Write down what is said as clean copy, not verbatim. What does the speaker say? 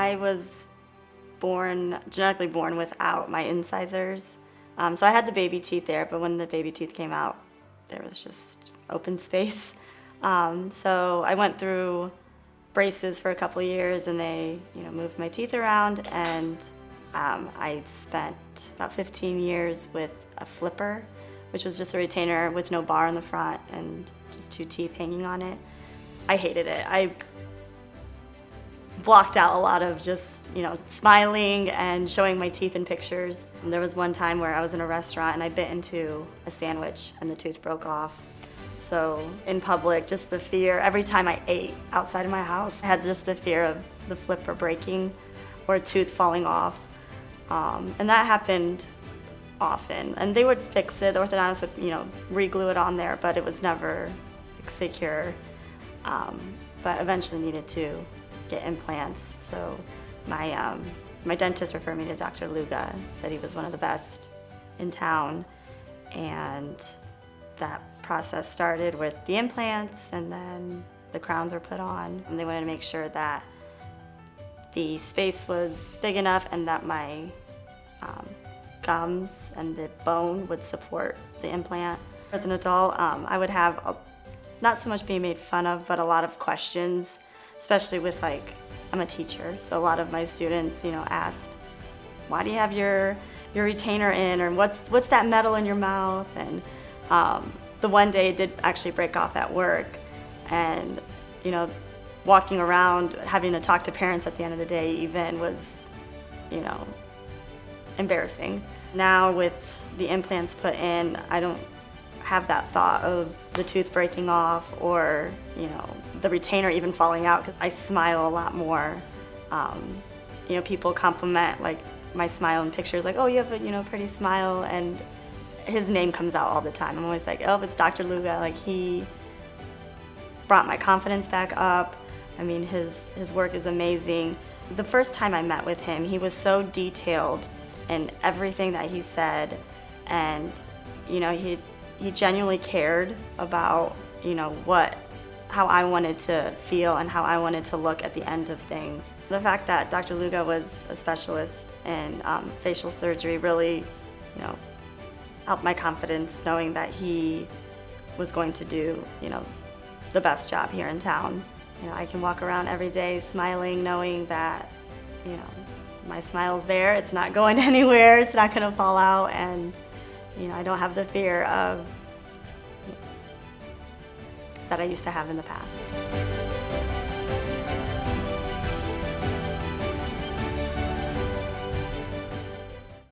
I was genetically born without my incisors. So I had the baby teeth there, but when the baby teeth came out, there was just open space. So I went through braces for a couple of years, and they, moved my teeth around, and I spent about 15 years with a flipper, which was just a retainer with no bar in the front and just 2 teeth hanging on it. I hated it. I blocked out a lot of just, smiling and showing my teeth in pictures. And there was one time where I was in a restaurant and I bit into a sandwich and the tooth broke off. So in public, just the fear, every time I ate outside of my house, I had just the fear of the flipper breaking or a tooth falling off. And that happened often. And they would fix it, the orthodontist would, re-glue it on there, but it was never secure. But eventually needed to get implants. So my dentist referred me to Dr. Luga, said he was one of the best in town. And that process started with the implants, and then the crowns were put on. And they wanted to make sure that the space was big enough and that my gums and the bone would support the implant. As an adult, I would have not so much being made fun of, but a lot of questions, especially with I'm a teacher, so a lot of my students, asked, why do you have your retainer in, or what's that metal in your mouth? And the one day it did actually break off at work, and walking around having to talk to parents at the end of the day even was embarrassing. Now with the implants put in, I don't have that thought of the tooth breaking off or the retainer even falling out, because I smile a lot more. People compliment my smile in pictures, oh, you have a pretty smile, and his name comes out all the time. I'm always like, oh, it's Dr. Luga. He brought my confidence back up. I mean, his work is amazing. The first time I met with him, he was so detailed in everything that he said, and he genuinely cared about how I wanted to feel and how I wanted to look at the end of things. The fact that Dr. Luga was a specialist in facial surgery really helped my confidence, knowing that he was going to do the best job here in town. I can walk around every day smiling, knowing that my smile's there, it's not going anywhere, it's not going to fall out, and I don't have the fear of that I used to have in the past.